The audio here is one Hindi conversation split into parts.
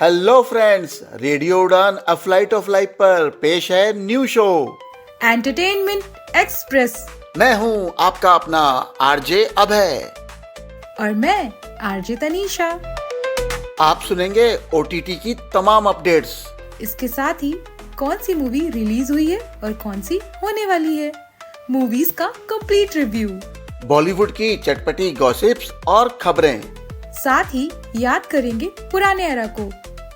हेलो फ्रेंड्स, रेडियो उड़ान अ फ्लाइट ऑफ लाइफ पर पेश है न्यू शो एंटरटेनमेंट एक्सप्रेस। मैं हूं आपका अपना आरजे अभय और मैं आरजे तनीषा। आप सुनेंगे ओटीटी की तमाम अपडेट्स। इसके साथ ही कौन सी मूवी रिलीज हुई है और कौन सी होने वाली है, मूवीज का कंप्लीट रिव्यू, बॉलीवुड की चटपटी गॉसिप्स और खबरें। साथ ही याद करेंगे पुराने एरा को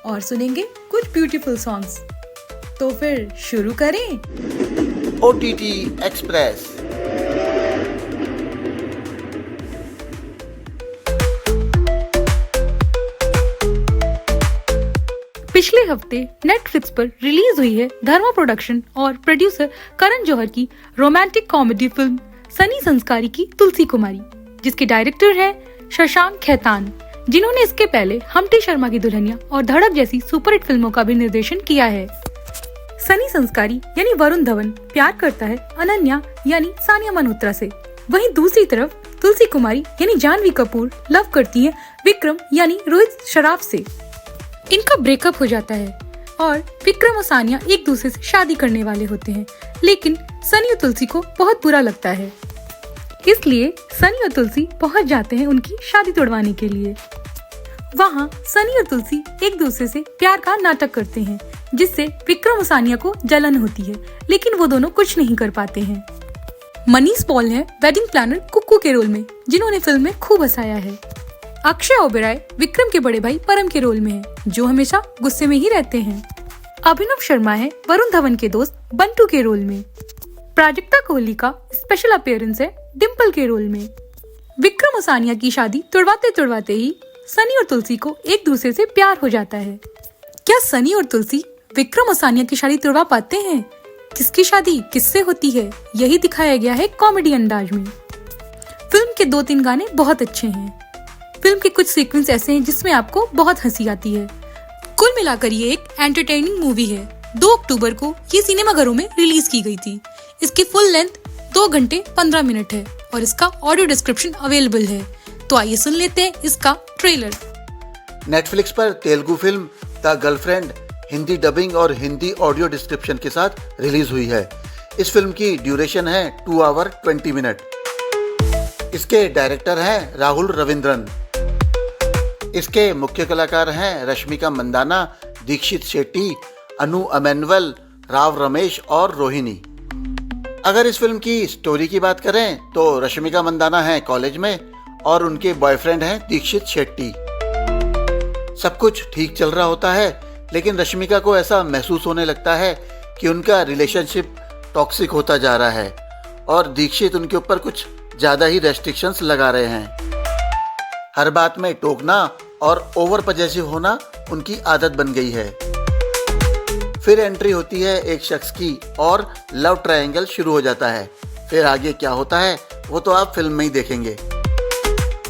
और सुनेंगे कुछ ब्यूटीफुल सॉन्ग्स। तो फिर शुरू करें। OTT express. पिछले हफ्ते नेटफ्लिक्स पर रिलीज हुई है धर्मा प्रोडक्शन और प्रोड्यूसर करण जौहर की रोमांटिक कॉमेडी फिल्म सनी संस्कारी की तुलसी कुमारी, जिसके डायरेक्टर है शशांक खेतान, जिन्होंने इसके पहले हमटी शर्मा की दुल्हनिया और धड़क जैसी सुपरहिट फिल्मों का भी निर्देशन किया है। सनी संस्कारी यानी वरुण धवन प्यार करता है अनन्या यानी सानिया मल्होत्रा से, वहीं दूसरी तरफ तुलसी कुमारी यानी जानवी कपूर लव करती है विक्रम यानी रोहित शराफ से। इनका ब्रेकअप हो जाता है और विक्रम और सानिया एक दूसरे से शादी करने वाले होते हैं, लेकिन सनी और तुलसी को बहुत बुरा लगता है, इसलिए सनी और तुलसी पहुंच जाते हैं उनकी शादी तोड़वाने के लिए। वहाँ सनी और तुलसी एक दूसरे से प्यार का नाटक करते हैं, जिससे विक्रम और सानिया को जलन होती है, लेकिन वो दोनों कुछ नहीं कर पाते हैं। मनीष पॉल है वेडिंग प्लानर कुक्कू के रोल में, जिन्होंने फिल्म में खूब हंसाया है। अक्षय ओबेरॉय विक्रम के बड़े भाई परम के रोल में है, जो हमेशा गुस्से में ही रहते हैं। अभिनव शर्मा है वरुण धवन के दोस्त बंटू के रोल में। प्राजक्ता कोहली का स्पेशल अपीयरेंस है डिम्पल के रोल में। विक्रम और सानिया की शादी तुड़वाते तुड़वाते ही सनी और तुलसी को एक दूसरे से प्यार हो जाता है। क्या सनी और तुलसी विक्रम और सानिया की शादी तुड़वा पाते हैं? किसकी शादी किससे होती है, यही दिखाया गया है कॉमेडी अंदाज में। फिल्म के 2-3 गाने बहुत अच्छे हैं। फिल्म के कुछ सीक्वेंस ऐसे हैं जिसमें आपको बहुत हंसी आती है। कुल मिलाकर ये एक एंटरटेनिंग मूवी है। 2 अक्टूबर को ये सिनेमाघरों में रिलीज की गई थी। इसकी फुल लेंथ 2 घंटे 15 मिनट है और इसका ऑडियो डिस्क्रिप्शन अवेलेबल है। तो आइए सुन लेते हैं इसका ट्रेलर। नेटफ्लिक्स पर Telugu film the girlfriend Hindi dubbing और हिंदी ऑडियो डिस्क्रिप्शन के साथ रिलीज हुई है। इस फिल्म की ड्यूरेशन है 2 आवर 20 मिनट। इसके डायरेक्टर हैं राहुल रविंद्रन। इसके मुख्य कलाकार हैं रश्मिका मंदाना, दीक्षित शेट्टी, अनु अमेनुअल, राव रमेश और रोहिणी। अगर इस फिल्म की स्टोरी की बात करें तो रश्मिका मंदाना है कॉलेज में और उनके बॉयफ्रेंड हैं दीक्षित शेट्टी। सब कुछ ठीक चल रहा होता है, लेकिन रश्मिका को ऐसा महसूस होने लगता है कि उनका रिलेशनशिप टॉक्सिक होता जा रहा है और दीक्षित उनके ऊपर कुछ ज़्यादा ही रेस्ट्रिक्शंस लगा रहे हैं। हर बात में टोकना और ओवर पजेसिव होना उनकी आदत बन गई है। फिर एंट्री होती है एक शख्स की और लव ट्रायंगल शुरू हो जाता है। फिर आगे क्या होता है वो तो आप फिल्म में ही देखेंगे।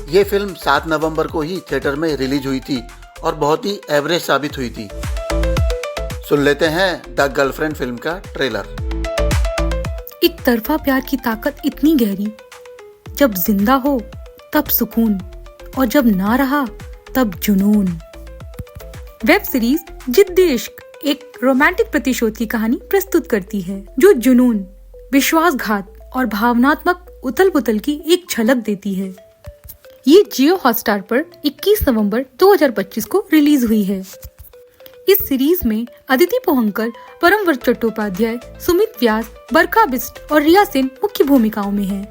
ये फिल्म 7 नवंबर को ही थिएटर में रिलीज हुई थी और बहुत ही एवरेज साबित हुई थी। सुन लेते हैं द गर्लफ्रेंड फिल्म का ट्रेलर। एक तरफा प्यार की ताकत इतनी गहरी, जब जिंदा हो तब सुकून और जब ना रहा तब जुनून। वेब सीरीज जिद्दी इश्क एक रोमांटिक प्रतिशोध की कहानी प्रस्तुत करती है, जो जुनून, विश्वासघात और भावनात्मक उथल पुथल की एक झलक देती है। ये जियो हॉटस्टार पर 21 नवंबर 2025 को रिलीज हुई है। इस सीरीज में अदिति पोहंकर, परमवर चट्टोपाध्याय, सुमित व्यास, बरखा बिस्ट और रिया सेन मुख्य भूमिकाओं में हैं।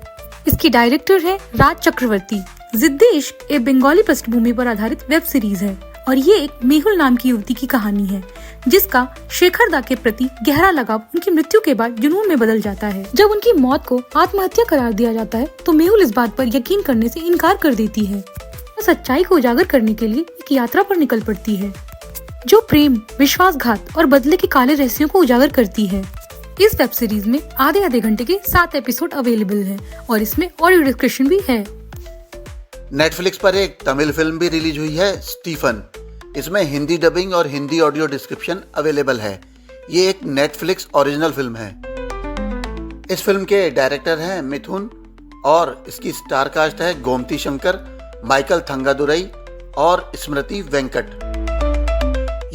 इसकी डायरेक्टर है राज चक्रवर्ती। जिद्दी इश्क एक बंगाली पृष्ठभूमि पर आधारित वेब सीरीज है और ये एक मेहुल नाम की युवती की कहानी है, जिसका शेखर दा के प्रति गहरा लगाव उनकी मृत्यु के बाद जुनून में बदल जाता है। जब उनकी मौत को आत्महत्या करार दिया जाता है तो मेहुल इस बात पर यकीन करने से इनकार कर देती है और सच्चाई को उजागर करने के लिए एक यात्रा पर निकल पड़ती है, जो प्रेम, विश्वासघात और बदले के काले रहस्यों को उजागर करती है। इस वेब सीरीज में आधे घंटे के 7 एपिसोड अवेलेबल है और इसमें ऑडियो डिस्क्रिप्शन भी है। नेटफ्लिक्स पर एक तमिल फिल्म भी रिलीज हुई है, स्टीफन। इसमें हिंदी डबिंग और हिंदी ऑडियो डिस्क्रिप्शन अवेलेबल है। ये एक नेटफ्लिक्स ओरिजिनल फिल्म है। इस फिल्म के डायरेक्टर हैं मिथुन और इसकी स्टार कास्ट है गोमती शंकर, माइकल थंगादुरई और स्मृति वेंकट।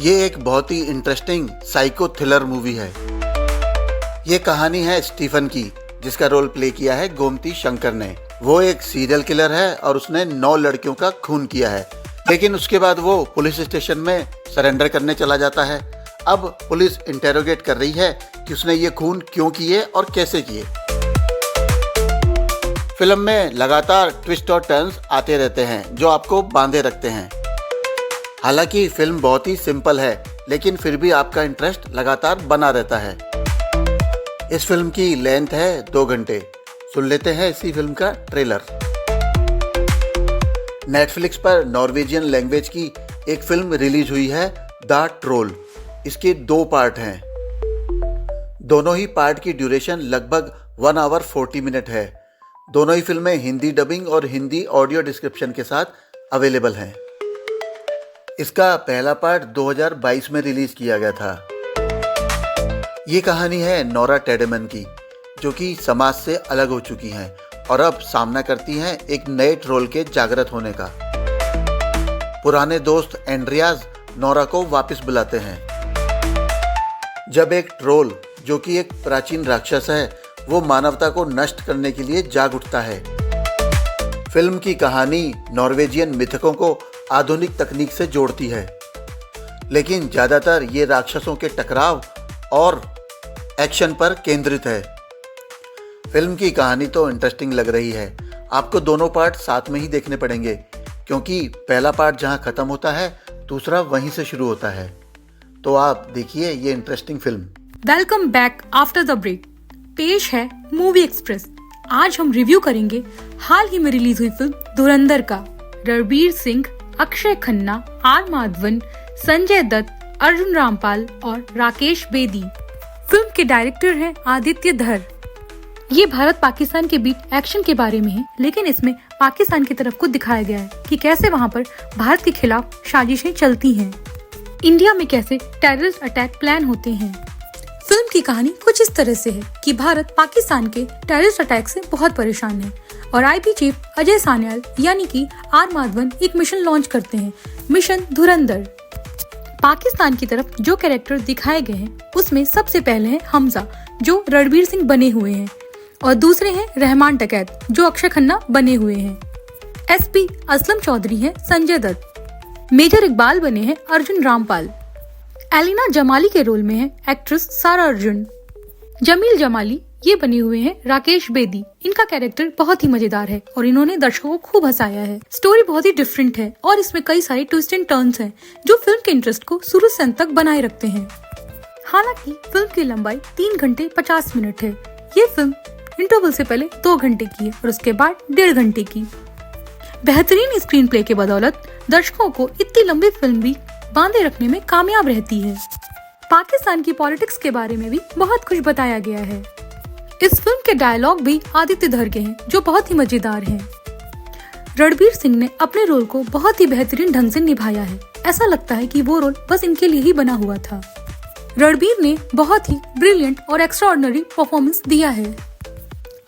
ये एक बहुत ही इंटरेस्टिंग साइको थ्रिलर मूवी है। ये कहानी है स्टीफन की, जिसका रोल प्ले किया है गोमती शंकर ने। वो एक सीरियल किलर है और उसने 9 लड़कियों का खून किया है, लेकिन उसके बाद वो पुलिस स्टेशन में सरेंडर करने चला जाता है। अब पुलिस इंटेरोगेट कर रही है कि उसने ये खून क्यों किए और कैसे किए। फिल्म में लगातार ट्विस्ट और टर्न्स आते रहते हैं जो आपको बांधे रखते हैं। हालांकि फिल्म बहुत ही सिंपल है, लेकिन फिर भी आपका इंटरेस्ट लगातार बना रहता है। इस फिल्म की लेंथ है 2 घंटे। सुन लेते हैं इसी फिल्म का ट्रेलर। नेटफ्लिक्स पर नॉर्वेजियन लैंग्वेज की एक फिल्म रिलीज हुई है, द ट्रोल। इसके 2 पार्ट हैं। दोनों ही पार्ट की ड्यूरेशन लगभग 1 आवर 40 मिनट है। दोनों ही फिल्में हिंदी डबिंग और हिंदी ऑडियो डिस्क्रिप्शन के साथ अवेलेबल हैं। इसका पहला पार्ट 2022 में रिलीज किया गया था। ये कहानी है नोरा टेडेमन की, जो कि समाज से अलग हो चुकी हैं और अब सामना करती हैं एक नए ट्रोल के जागृत होने का। पुराने दोस्त एंड्रियाज नोरा को वापस बुलाते हैं। जब एक ट्रोल, जो कि एक प्राचीन राक्षस है, वो मानवता को नष्ट करने के लिए जाग उठता है। फिल्म की कहानी नॉर्वेजियन मिथकों को आधुनिक तकनीक से जोड़ती है, लेकिन ज़्यादातर ये राक्षसों के टकराव और एक्शन पर केंद्रित है। फिल्म की कहानी तो इंटरेस्टिंग लग रही है। आपको दोनों पार्ट साथ में ही देखने पड़ेंगे, क्योंकि पहला पार्ट जहां खत्म होता है, दूसरा वहीं से शुरू होता है। तो आप देखिए ये interesting film. Welcome back after the break. पेश है मूवी एक्सप्रेस। आज हम रिव्यू करेंगे हाल ही में रिलीज हुई फिल्म धुरंधर का। रणबीर सिंह, अक्षय खन्ना, आर माधवन, संजय दत्त, अर्जुन रामपाल और राकेश बेदी। फिल्म के डायरेक्टर हैं आदित्य धर। ये भारत पाकिस्तान के बीच एक्शन के बारे में है, लेकिन इसमें पाकिस्तान की तरफ को दिखाया गया है कि कैसे वहाँ पर भारत के खिलाफ साजिशें चलती हैं, इंडिया में कैसे टेररिस्ट अटैक प्लान होते हैं। फिल्म की कहानी कुछ इस तरह से है कि भारत पाकिस्तान के टेररिस्ट अटैक से बहुत परेशान है और आईबी चीफ अजय सान्याल यानी कि आर माधवन एक मिशन लॉन्च करते हैं, मिशन धुरंधर। पाकिस्तान की तरफ जो कैरेक्टर दिखाए गए हैं उसमें सबसे पहले है हमजा, जो रणबीर सिंह बने हुए हैं, और दूसरे हैं रहमान टकैत, जो अक्षय खन्ना बने हुए हैं। एसपी असलम चौधरी हैं संजय दत्त। मेजर इकबाल बने हैं अर्जुन रामपाल। एलिना जमाली के रोल में है एक्ट्रेस सारा अर्जुन। जमील जमाली ये बने हुए हैं राकेश बेदी। इनका कैरेक्टर बहुत ही मजेदार है और इन्होंने दर्शकों को खूब हंसाया है। स्टोरी बहुत ही डिफरेंट है और इसमें कई सारे ट्विस्ट एंड टर्न्स हैं जो फिल्म के इंटरेस्ट को शुरू से अंत तक बनाए रखते हैं। हालांकि फिल्म की लंबाई 3 घंटे 50 मिनट है। ये फिल्म इंटरवल से पहले 2 घंटे की है और उसके बाद 1.5 घंटे की। बेहतरीन स्क्रीन प्ले के बदौलत दर्शकों को इतनी लंबी फिल्म भी बांधे रखने में कामयाब रहती है। पाकिस्तान की पॉलिटिक्स के बारे में भी बहुत कुछ बताया गया है। इस फिल्म के डायलॉग भी आदित्य धर के हैं, जो बहुत ही मजेदार हैं। रणबीर सिंह ने अपने रोल को बहुत ही बेहतरीन ढंग से निभाया है। ऐसा लगता है कि वो रोल बस इनके लिए ही बना हुआ था। रणबीर ने बहुत ही ब्रिलियंट और एक्स्ट्राऑर्डिनरी परफॉर्मेंस दिया है।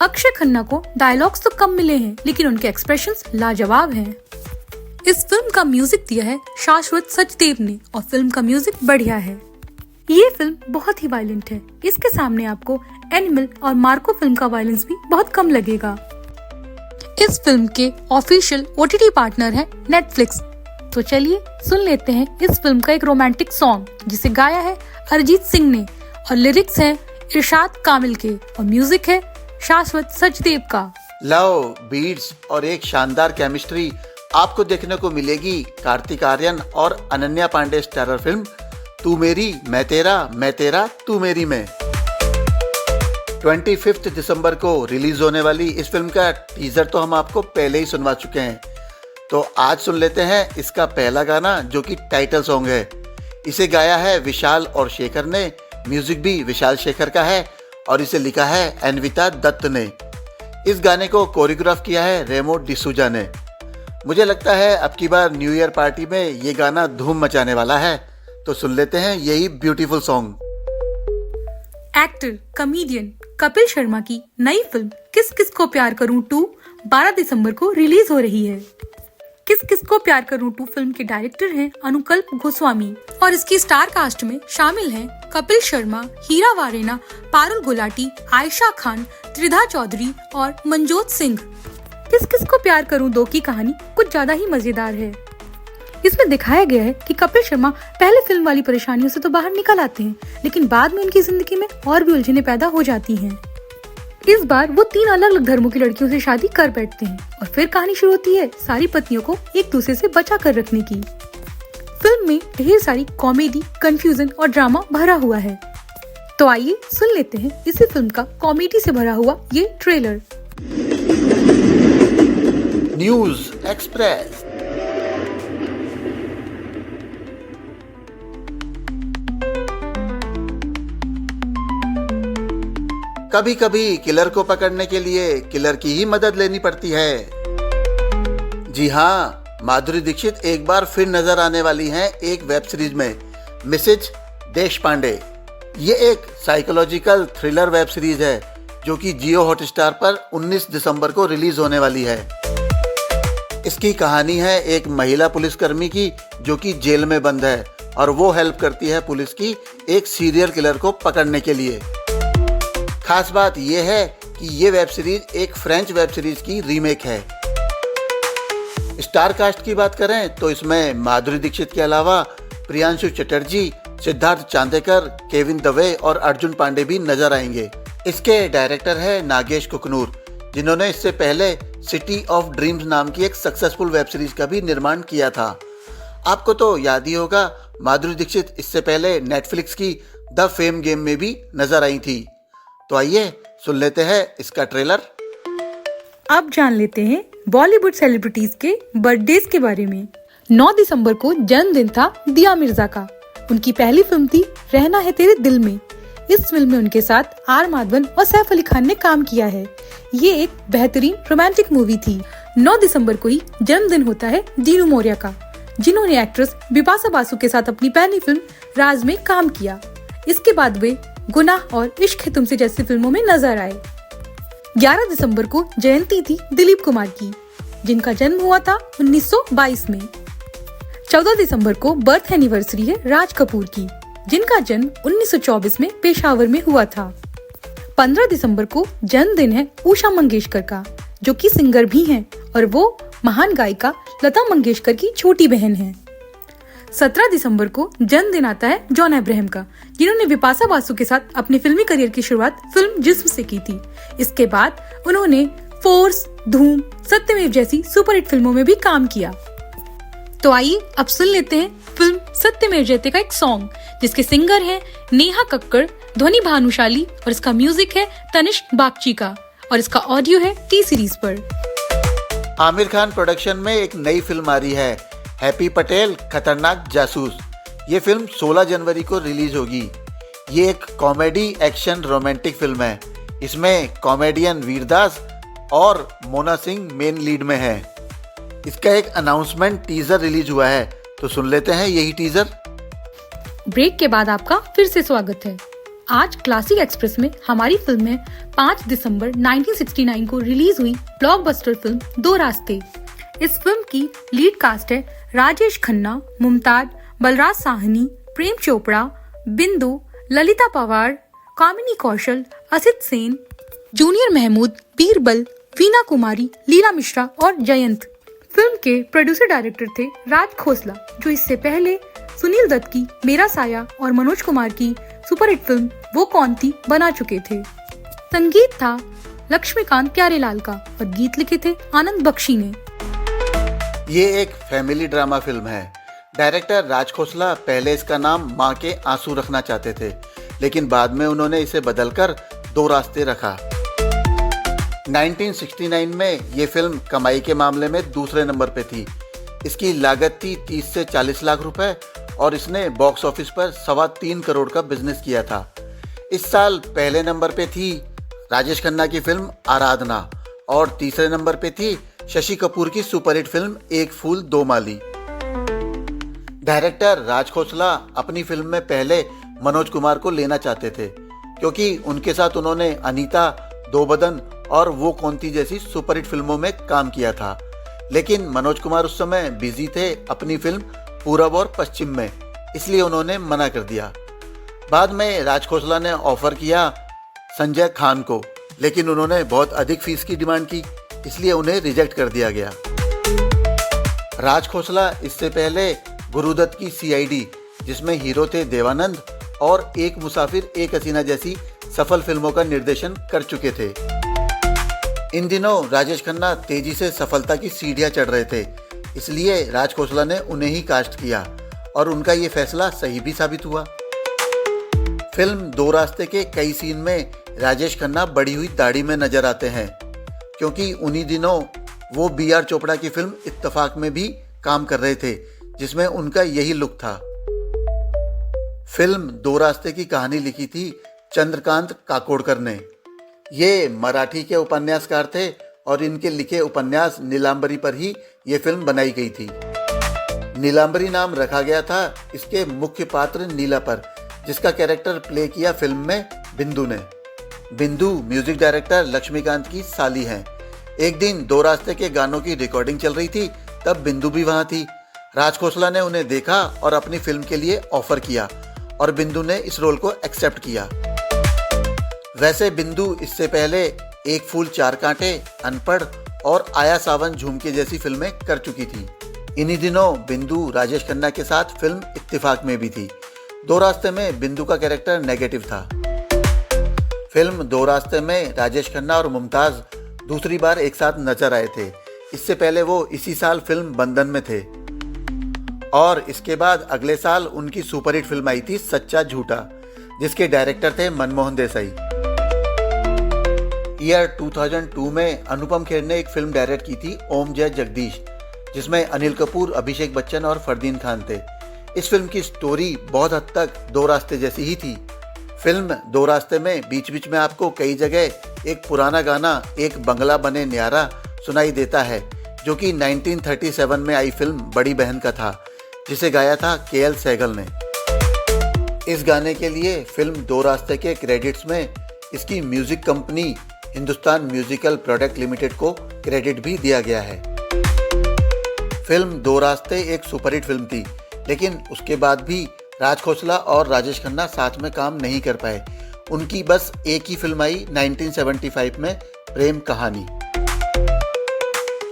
अक्षय खन्ना को डायलॉग्स तो कम मिले हैं, लेकिन उनके एक्सप्रेशंस लाजवाब हैं। इस फिल्म का म्यूजिक दिया है शाश्वत सचदेव ने और फिल्म का म्यूजिक बढ़िया है। ये फिल्म बहुत ही वायलेंट है। इसके सामने आपको एनिमल और मार्को फिल्म का वायलेंस भी बहुत कम लगेगा। इस फिल्म के ऑफिशियल ओटीटी पार्टनर है नेटफ्लिक्स। तो चलिए सुन लेते हैं इस फिल्म का एक रोमांटिक सॉन्ग, जिसे गाया है अरिजीत सिंह ने और लिरिक्स हैं इरशाद कामिल के और म्यूजिक है शाश्वत सचदेव का। लव, बीट्स और एक शानदार केमिस्ट्री आपको देखने को मिलेगी कार्तिक आर्यन और अनन्या पांडे स्टारर फिल्म तू मेरी मैं तेरा तू मेरी में। 25 दिसंबर को रिलीज होने वाली इस फिल्म का टीजर तो हम आपको पहले ही सुनवा चुके हैं। तो आज सुन लेते हैं इसका पहला गाना, जो कि टाइटल सॉन्ग है। इसे गाया है विशाल और शेखर ने। म्यूजिक भी विशाल शेखर का है और इसे लिखा है अन्विता दत्त ने। इस गाने को कोरियोग्राफ किया है रेमो डिसूजा ने। मुझे लगता है अब की बार न्यू ईयर पार्टी में ये गाना धूम मचाने वाला है। तो सुन लेते हैं यही beautiful song. Actor comedian Kapil Sharma की नई फिल्म किस किस को प्यार करूं 2 12 दिसंबर को रिलीज हो रही है। किस किस को प्यार करूं 2 फिल्म के डायरेक्टर हैं अनुकल्प गोस्वामी और इसकी स्टार कास्ट में शामिल हैं कपिल शर्मा, हीरा वारेना, पारुल गुलाटी, आयशा खान, त्रिधा चौधरी और मनजोत सिंह। किस किस को प्यार करूं 2 की कहानी कुछ ज्यादा ही मजेदार है। इसमें दिखाया गया है कि कपिल शर्मा पहले फिल्म वाली परेशानियों से तो बाहर निकल आते हैं, लेकिन बाद में उनकी जिंदगी में और भी उलझनें पैदा हो जाती हैं। इस बार वो 3 अलग अलग धर्मों की लड़कियों से शादी कर बैठते हैं और फिर कहानी शुरू होती है सारी पत्नियों को एक दूसरे से बचा कर रखने की। फिल्म में ढेर सारी कॉमेडी, कंफ्यूजन और ड्रामा भरा हुआ है। तो आइए सुन लेते हैं इसी फिल्म का कॉमेडी से भरा हुआ ये ट्रेलर। News express. कभी कभी किलर को पकड़ने के लिए किलर की ही मदद लेनी पड़ती है। जी हाँ, माधुरी दीक्षित एक बार फिर नजर आने वाली हैं एक वेब सीरीज में, मिसेज देशपांडे। ये एक साइकोलॉजिकल थ्रिलर वेब सीरीज है जो कि जियो हॉटस्टार पर 19 दिसंबर को रिलीज होने वाली है। इसकी कहानी है एक महिला पुलिसकर्मी की जो कि जेल में बंद है और वो हेल्प करती है पुलिस की एक सीरियल किलर को पकड़ने के लिए। खास बात यह है कि ये वेब सीरीज एक फ्रेंच वेब सीरीज की रीमेक है। स्टार कास्ट की बात करें तो इसमें माधुरी दीक्षित के अलावा प्रियांशु चटर्जी, सिद्धार्थ चांदेकर, केविन दवे और अर्जुन पांडे भी नजर आएंगे। इसके डायरेक्टर है नागेश कुकनूर, जिन्होंने इससे पहले सिटी ऑफ ड्रीम्स नाम की एक सक्सेसफुल वेब सीरीज का भी निर्माण किया था। आपको तो याद ही होगा, माधुरी दीक्षित इससे पहले नेटफ्लिक्स की द फेम गेम में भी नजर आई थी। तो आइए सुन लेते हैं इसका ट्रेलर। अब जान लेते हैं बॉलीवुड सेलिब्रिटीज के बर्थडेज के बारे में। 9 दिसंबर को जन्मदिन था दिया मिर्जा का। उनकी पहली फिल्म थी रहना है तेरे दिल में। इस फिल्म में उनके साथ आर माधवन और सैफ अली खान ने काम किया है। ये एक बेहतरीन रोमांटिक मूवी थी। 9 दिसंबर को ही जन्मदिन होता है दीनू मौर्य का, जिन्होंने एक्ट्रेस बिपाशा बासु के साथ अपनी पहली फिल्म राज में काम किया। इसके बाद वे गुनाह और इश्क है तुमसे जैसी फिल्मों में नजर आए। 11 दिसंबर को जयंती थी दिलीप कुमार की, जिनका जन्म हुआ था 1922 में। 14 दिसंबर को बर्थ एनिवर्सरी है राज कपूर की, जिनका जन्म 1924 में पेशावर में हुआ था। 15 दिसंबर को जन्मदिन है उषा मंगेशकर का, जो कि सिंगर भी हैं और वो महान गायिका लता मंगेशकर की छोटी बहन है। 17 दिसंबर को जन्मदिन आता है जॉन अब्राहम का, जिन्होंने बिपाशा बासु के साथ अपने फिल्मी करियर की शुरुआत फिल्म जिस्म से की थी। इसके बाद उन्होंने फोर्स, धूम, सत्यमेव जैसी सुपरहिट फिल्मों में भी काम किया। तो आइए अब सुन लेते हैं फिल्म सत्यमेव जयते का एक सॉन्ग, जिसके सिंगर हैं नेहा कक्कड़, ध्वनि भानुशाली और इसका म्यूजिक है तनिष्क बागची का और इसका ऑडियो है टी सीरीज पर। आमिर खान प्रोडक्शन में एक नई फिल्म आ रही है, हैप्पी पटेल खतरनाक जासूस। ये फिल्म 16 जनवरी को रिलीज होगी। ये एक कॉमेडी एक्शन रोमांटिक फिल्म है। इसमें कॉमेडियन वीरदास और मोना सिंह मेन लीड में है। इसका एक अनाउंसमेंट टीजर रिलीज हुआ है, तो सुन लेते हैं यही टीजर। ब्रेक के बाद आपका फिर से स्वागत है। आज क्लासिक एक्सप्रेस में हमारी फिल्म है 5 दिसंबर 1969 को रिलीज हुई ब्लॉकबस्टर फिल्म दो रास्ते। इस फिल्म की लीड कास्ट है राजेश खन्ना, मुमताज, बलराज साहनी, प्रेम चोपड़ा, बिंदु, ललिता पवार, कामिनी कौशल, असित सेन, जूनियर महमूद, बीरबल, वीना कुमारी, लीला मिश्रा और जयंत। फिल्म के प्रोड्यूसर डायरेक्टर थे राज खोसला, जो इससे पहले सुनील दत्त की मेरा साया और मनोज कुमार की सुपरहिट फिल्म वो कौन थी बना चुके थे। संगीत था लक्ष्मीकांत प्यारेलाल का और गीत लिखे थे आनंद बख्शी ने। ये एक फैमिली ड्रामा फिल्म है। डायरेक्टर राज खोसला पहले इसका नाम माँ के आंसू रखना चाहते थे, लेकिन बाद में उन्होंने इसे बदलकर दो रास्ते रखा। 1969 में ये फिल्म कमाई के मामले में दूसरे नंबर पे थी। इसकी लागत थी 30 से 40 लाख रुपए और इसने बॉक्स ऑफिस पर 3.25 करोड़ का बिजनेस किया था। इस साल पहले नंबर पे थी राजेश खन्ना की फिल्म आराधना और तीसरे नंबर पे थी शशि कपूर की सुपरहिट फिल्म एक फूल दो माली। डायरेक्टर राज खोसला अपनी फिल्म में पहले मनोज कुमार को लेना चाहते थे, क्योंकि उनके साथ उन्होंने अनीता, दो बदन और वो कौन थी जैसी सुपरहिट फिल्मों में काम किया था। लेकिन मनोज कुमार उस समय बिजी थे अपनी फिल्म पूरब और पश्चिम में, इसलिए उन्होंने मना कर दिया। बाद में राज खोसला ने ऑफर किया संजय खान को, लेकिन उन्होंने बहुत अधिक फीस की डिमांड की, इसलिए उन्हें रिजेक्ट कर दिया गया। राज खोसला इससे पहले गुरुदत्त की सीआईडी, जिसमें हीरो थे देवानंद, और एक मुसाफिर एक हसीना जैसी सफल फिल्मों का निर्देशन कर चुके थे। इन दिनों राजेश खन्ना तेजी से सफलता की सीढ़ियां चढ़ रहे थे, इसलिए राज खोसला ने उन्हें ही कास्ट किया और उनका ये फैसला सही भी साबित हुआ। फिल्म दो रास्ते के कई सीन में राजेश खन्ना बढ़ी हुई दाढ़ी में नजर आते हैं, क्योंकि उन्हीं दिनों वो बीआर चोपड़ा की फिल्म इत्तेफाक में भी काम कर रहे थे, जिसमें उनका यही लुक था। फिल्म दो रास्ते की कहानी लिखी थी चंद्रकांत काकोडकर ने। ये मराठी के उपन्यासकार थे और इनके लिखे उपन्यास नीलांबरी पर ही ये फिल्म बनाई गई थी। नीलांबरी नाम रखा गया था इसके मुख्य पात्र नीला पर, जिसका कैरेक्टर प्ले किया फिल्म में बिंदु ने। बिंदु म्यूजिक डायरेक्टर लक्ष्मीकांत की साली हैं। एक दिन दो रास्ते के गानों की रिकॉर्डिंग चल रही थी, तब बिंदु भी वहां थी। राज खोसला ने उन्हें देखा और अपनी फिल्म के लिए ऑफर किया और बिंदु ने इस रोल को एक्सेप्ट किया। वैसे बिंदु इससे पहले एक फूल चार कांटे, अनपढ़ और आया सावन झुमके जैसी फिल्में कर चुकी थी। इन्हीं दिनों बिंदु राजेश खन्ना के साथ फिल्म इत्तेफाक में भी थी। दो रास्ते में बिंदु का कैरेक्टर नेगेटिव था। फिल्म दो रास्ते में राजेश खन्ना और मुमताज दूसरी बार एक साथ नजर आए थे। इससे पहले वो इसी साल फिल्म बंधन में थे और इसके बाद अगले साल उनकी सुपरहिट फिल्म आई थी सच्चा झूठा, जिसके डायरेक्टर थे मनमोहन देसाई। ईयर 2002 में अनुपम खेर ने एक फिल्म डायरेक्ट की थी ओम जय जगदीश, जिसमें अनिल कपूर, अभिषेक बच्चन और फरदीन खान थे। इस फिल्म की स्टोरी बहुत हद तक दो रास्ते जैसी ही थी। फिल्म दो रास्ते में बीच बीच में आपको कई जगह एक पुराना गाना एक बंगला बने न्यारा सुनाई देता है, जो कि 1937 में आई फिल्म बड़ी बहन का था, जिसे गाया था केएल सहगल ने। इस गाने के लिए फिल्म दो रास्ते के क्रेडिट्स में इसकी music company Hindustan musical product limited को क्रेडिट भी दिया गया है। फिल्म दो रास्ते एक सुपरहिट फिल्म थी, लेकिन उसके बाद भी राज खोसला और राजेश खन्ना साथ में काम नहीं कर पाए। उनकी बस एक ही फिल्म आई 1975 में, प्रेम कहानी।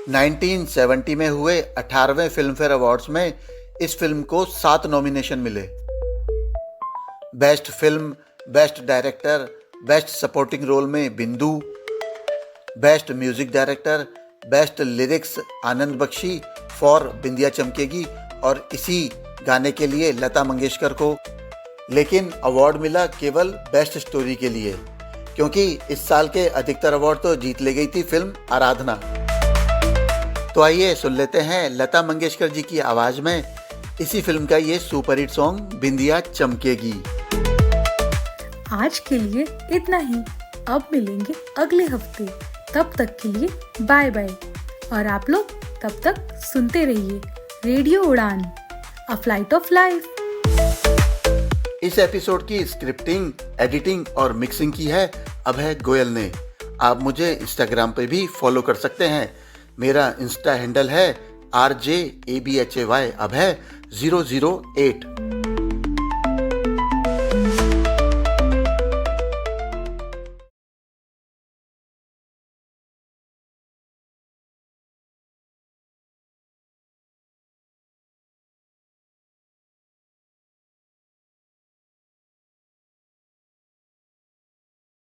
1970 में हुए 18वें फिल्म फेयर अवार्ड्स में इस फिल्म को 7 नॉमिनेशन मिले। Best film, best director, best supporting role में Bindu, best music director, best lyrics Anand Bakshi for Bindiya Chamkegi और इसी गाने के लिए लता मंगेशकर को। लेकिन अवार्ड मिला केवल बेस्ट स्टोरी के लिए, क्योंकि इस साल के अधिकतर अवार्ड तो जीत ले गई थी फिल्म आराधना। तो आइए सुन लेते हैं लता मंगेशकर जी की आवाज में इसी फिल्म का ये सुपरहिट सॉन्ग बिंदिया चमकेगी। आज के लिए इतना ही। अब मिलेंगे अगले हफ्ते। तब तक के लिए बाय बाय। और आप लोग तब तक सुनते रहिए रेडियो उड़ान, अ फ्लाइट ऑफ लाइफ। इस एपिसोड की स्क्रिप्टिंग, एडिटिंग और मिक्सिंग की है अभय गोयल ने। आप मुझे इंस्टाग्राम पे भी फॉलो कर सकते हैं। मेरा इंस्टा हैंडल है RJABHAY अभय 008।